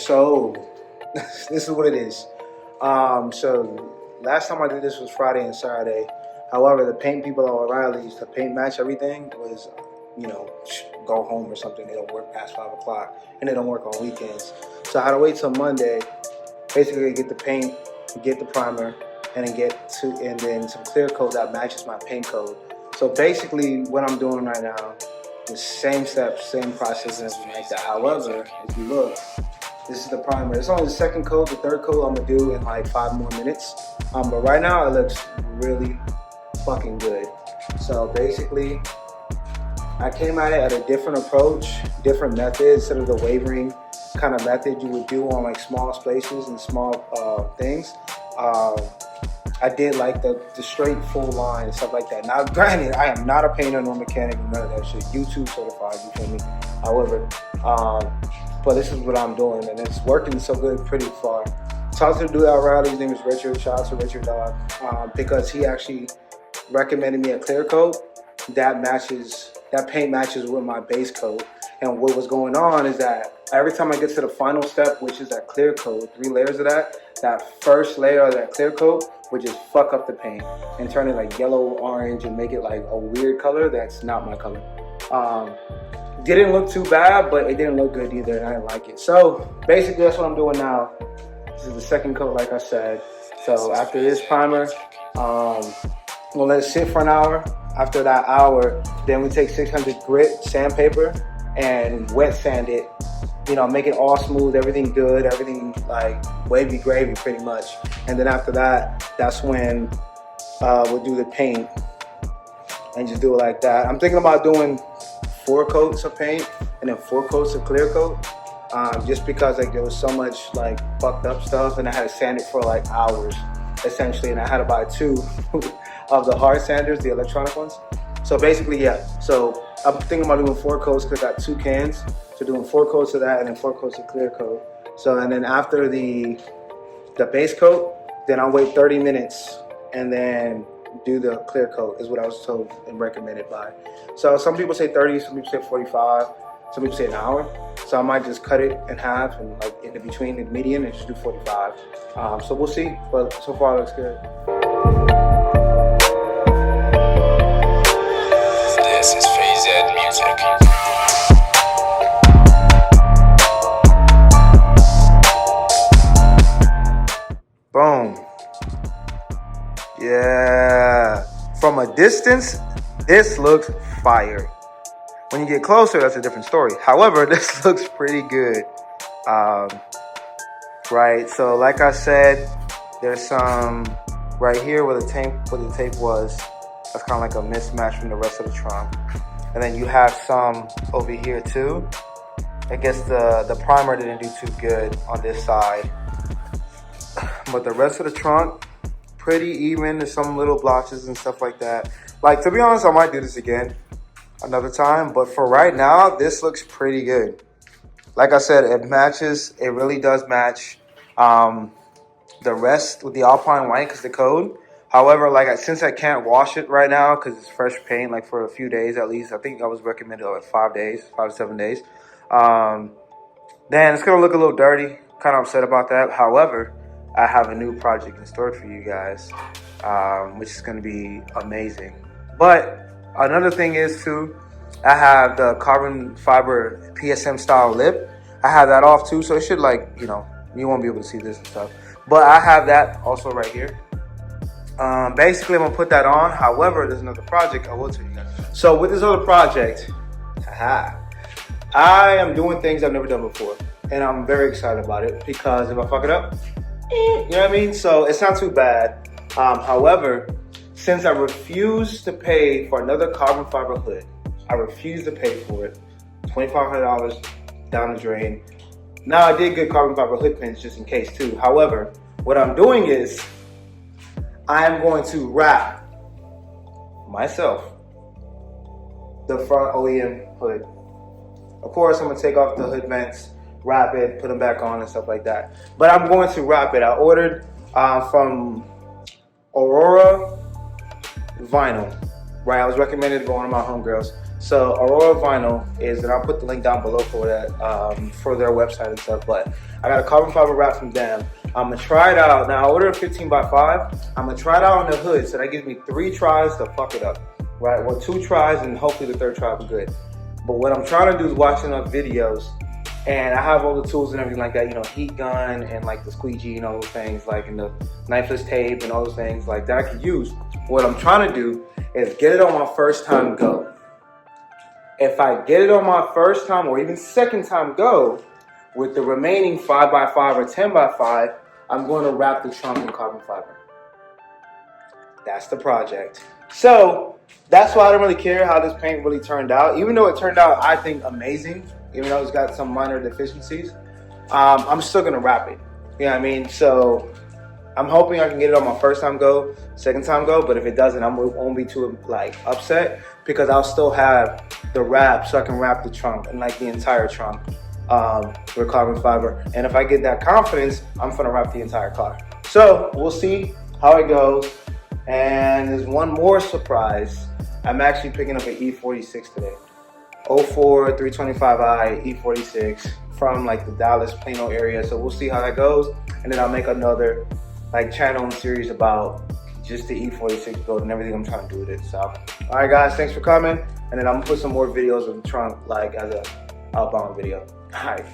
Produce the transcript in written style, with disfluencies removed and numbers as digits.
So this is what it is. So last time I did this was Friday and Saturday. However, the paint people at O'Reilly's to paint match everything was, go home or something. They don't work past 5 o'clock and they don't work on weekends. So I had to wait till Monday, basically get the paint, get the primer, and then some clear coat that matches my paint code. So basically what I'm doing right now is same steps, same process and everything like that. However, if you look, this is the primer. It's only the second coat. The third coat I'm gonna do in like 5 more minutes. But right now it looks really fucking good. So basically, I came at it at a different approach, different method. Instead of the wavering kind of method you would do on like small spaces and small things. I did like the straight full line and stuff like that. Now, granted, I am not a painter nor mechanic, none of that shit. YouTube certified, you feel me? However, but this is what I'm doing, and it's working so good pretty far. Talked to the dude at O'Reilly, his name is Richard. Shout out to Richard, dog, because he actually recommended me a clear coat that paint matches with my base coat. And what was going on is that every time I get to the final step, which is that clear coat, 3 layers of that first layer of that clear coat would just fuck up the paint and turn it like yellow, orange, and make it like a weird color that's not my color. Didn't look too bad, but it didn't look good either, and I didn't like it. So basically that's what I'm doing now. This is the second coat, like I said. So after this primer, we'll let it sit for an hour. After that hour, then we take 600 grit sandpaper and wet sand it, make it all smooth, everything good, everything like wavy gravy pretty much. And then after that, that's when we'll do the paint and just do it like that. I'm thinking about doing 4 coats of paint and then 4 coats of clear coat, just because like there was so much like fucked up stuff, and I had to sand it for like hours essentially, and I had to buy 2 of the hard sanders, the electronic ones. So basically, yeah. So I'm thinking about doing 4 coats because I got 2 cans. So doing 4 coats of that and then 4 coats of clear coat. So, and then after the base coat, then I'll wait 30 minutes and then do the clear coat is what I was told and recommended by. So some people say 30, some people say 45, some people say an hour. So I might just cut it in half and like in between the median and just do 45. So we'll see, but so far it looks good. This is Phase Music. Boom. Yeah. From a distance, this looks fire. When you get closer, that's a different story. However, this looks pretty good. Right. So like I said, there's some right here where the tape was. That's kind of like a mismatch from the rest of the trunk. And then you have some over here too. I guess the primer didn't do too good on this side. But the rest of the trunk, pretty even. There's some little blotches and stuff like that. Like, to be honest, I might do this again another time. But for right now, this looks pretty good. Like I said, it matches. It really does match the rest with the Alpine White because the code. However, since I can't wash it right now because it's fresh paint, like for a few days at least. I think I was recommended like 5 to 7 days. Then it's going to look a little dirty. Kind of upset about that. However, I have a new project in store for you guys, which is going to be amazing. But another thing is too, I have the carbon fiber PSM style lip. I have that off too, so it should you won't be able to see this and stuff. But I have that also right here. Basically, I'm gonna put that on. However, there's another project I will tell you guys. So with this other project, I am doing things I've never done before, and I'm very excited about it because if I fuck it up, you know what I mean? So it's not too bad. However, since I refuse to pay for another carbon fiber hood, I refuse to pay for it. $2,500 down the drain. Now I did get carbon fiber hood pins just in case too. However, what I'm doing is I am going to wrap myself the front OEM hood. Of course, I'm gonna take off the hood vents, wrap it, put them back on and stuff like that. But I'm going to wrap it. I ordered from Aurora Vinyl, right? I was recommended by one of my homegirls. So Aurora Vinyl is, and I'll put the link down below for that, for their website and stuff. But I got a carbon fiber wrap from them. I'm gonna try it out. Now I ordered a 15x5. I'm gonna try it out on the hood, so that gives me 3 tries to fuck it up, right? Well, 2 tries, and hopefully the 3rd try will be good. But what I'm trying to do is watch enough videos, and I have all the tools and everything like that, you know, heat gun and like the squeegee and all those things, like, and the knifeless tape and all those things like that I can use. What I'm trying to do is get it on my first time go. If I get it on my first time or even second time go, with the remaining 5x5 or 10x5, I'm going to wrap the trunk in carbon fiber. That's the project. So that's why I don't really care how this paint really turned out. Even though it turned out, I think, amazing, even though it's got some minor deficiencies, I'm still going to wrap it. You know what I mean? So I'm hoping I can get it on my first time go, second time go, but if it doesn't, I won't be too like upset, because I'll still have the wrap, so I can wrap the trunk and like the entire trunk with carbon fiber. And if I get that confidence, I'm gonna wrap the entire car. So we'll see how it goes. And there's one more surprise. I'm actually picking up an E46 today. 04 325i E46 from like the Dallas Plano area. So we'll see how that goes, and then I'll make another like channel and series about just the E46 build and everything I'm trying to do with it. So, all right, guys, thanks for coming. And then I'm gonna put some more videos of the trunk, like as a outbound video. All right.